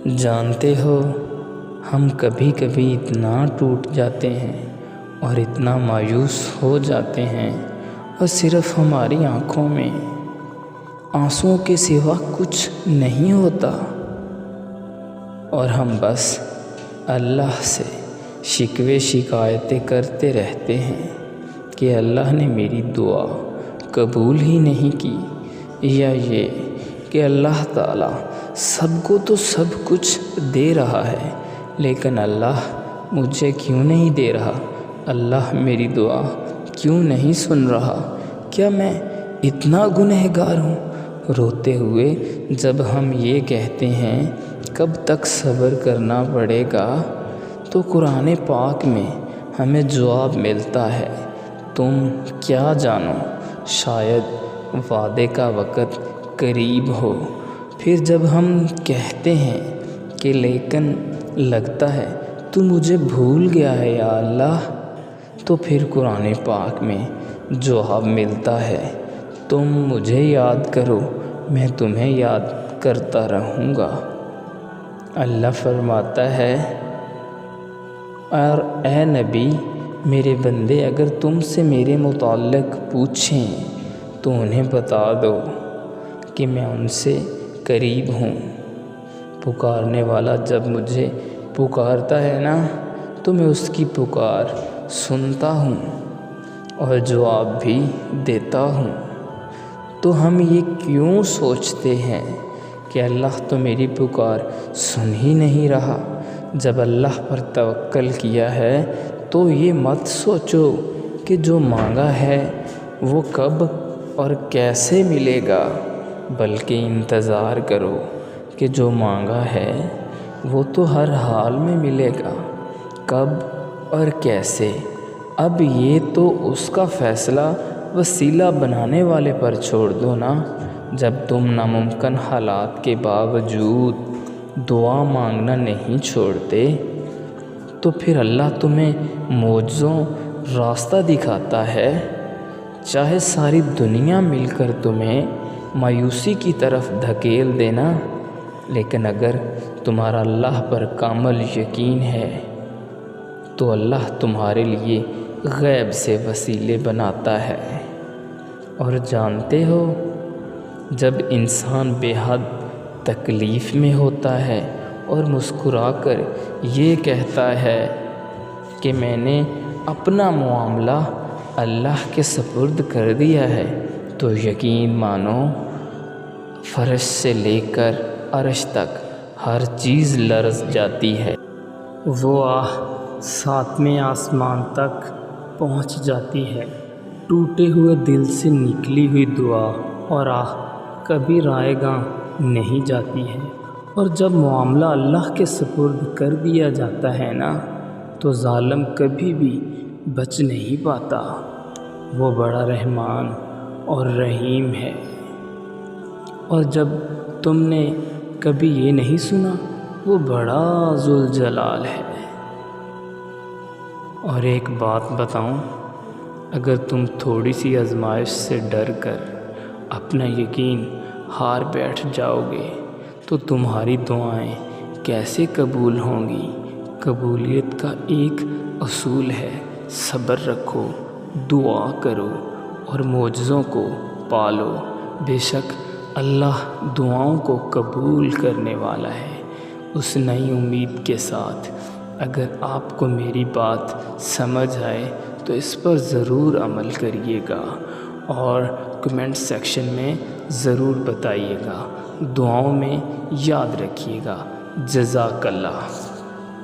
جانتے ہو ہم کبھی کبھی اتنا ٹوٹ جاتے ہیں اور اتنا مایوس ہو جاتے ہیں اور صرف ہماری آنکھوں میں آنسوؤں کے سوا کچھ نہیں ہوتا اور ہم بس اللہ سے شکوے شکایتیں کرتے رہتے ہیں کہ اللہ نے میری دعا قبول ہی نہیں کی، یا یہ کہ اللہ تعالیٰ سب کو تو سب کچھ دے رہا ہے لیکن اللہ مجھے کیوں نہیں دے رہا، اللہ میری دعا کیوں نہیں سن رہا، کیا میں اتنا گنہگار ہوں؟ روتے ہوئے جب ہم یہ کہتے ہیں کب تک صبر کرنا پڑے گا، تو قرآن پاک میں ہمیں جواب ملتا ہے، تم کیا جانو شاید وعدے کا وقت قریب ہو۔ پھر جب ہم کہتے ہیں کہ لیکن لگتا ہے تو مجھے بھول گیا ہے یا اللہ، تو پھر قرآن پاک میں جواب ملتا ہے، تم مجھے یاد کرو میں تمہیں یاد کرتا رہوں گا۔ اللہ فرماتا ہے، اور اے نبی میرے بندے اگر تم سے میرے متعلق پوچھیں تو انہیں بتا دو کہ میں ان سے قریب ہوں، پکارنے والا جب مجھے پکارتا ہے نا تو میں اس کی پکار سنتا ہوں اور جواب بھی دیتا ہوں۔ تو ہم یہ کیوں سوچتے ہیں کہ اللہ تو میری پکار سن ہی نہیں رہا؟ جب اللہ پر توکل کیا ہے تو یہ مت سوچو کہ جو مانگا ہے وہ کب اور کیسے ملے گا، بلکہ انتظار کرو کہ جو مانگا ہے وہ تو ہر حال میں ملے گا، کب اور کیسے اب یہ تو اس کا فیصلہ وسیلہ بنانے والے پر چھوڑ دو نا۔ جب تم ناممکن حالات کے باوجود دعا مانگنا نہیں چھوڑتے تو پھر اللہ تمہیں معجزوں راستہ دکھاتا ہے، چاہے ساری دنیا مل کر تمہیں مایوسی کی طرف دھکیل دینا، لیکن اگر تمہارا اللہ پر کامل یقین ہے تو اللہ تمہارے لیے غیب سے وسیلے بناتا ہے۔ اور جانتے ہو جب انسان بے حد تکلیف میں ہوتا ہے اور مسکرا کر یہ کہتا ہے کہ میں نے اپنا معاملہ اللہ کے سپرد کر دیا ہے، تو یقین مانو فرش سے لے کر عرش تک ہر چیز لرز جاتی ہے، وہ آہ ساتویں آسمان تک پہنچ جاتی ہے، ٹوٹے ہوئے دل سے نکلی ہوئی دعا اور آہ کبھی رائے گاں نہیں جاتی ہے۔ اور جب معاملہ اللہ کے سپرد کر دیا جاتا ہے نا تو ظالم کبھی بھی بچ نہیں پاتا، وہ بڑا رحمان اور رحیم ہے۔ اور جب تم نے کبھی یہ نہیں سنا، وہ بڑا ذوالجلال ہے۔ اور ایک بات بتاؤں، اگر تم تھوڑی سی آزمائش سے ڈر کر اپنا یقین ہار بیٹھ جاؤ گے تو تمہاری دعائیں کیسے قبول ہوں گی؟ قبولیت کا ایک اصول ہے، صبر رکھو، دعا کرو اور معجزوں کو پالو، بے شک اللہ دعاؤں کو قبول کرنے والا ہے۔ اس نئی امید کے ساتھ اگر آپ کو میری بات سمجھ آئے تو اس پر ضرور عمل کریے گا اور کمنٹ سیکشن میں ضرور بتائیے گا، دعاؤں میں یاد رکھیے گا۔ جزاک اللہ۔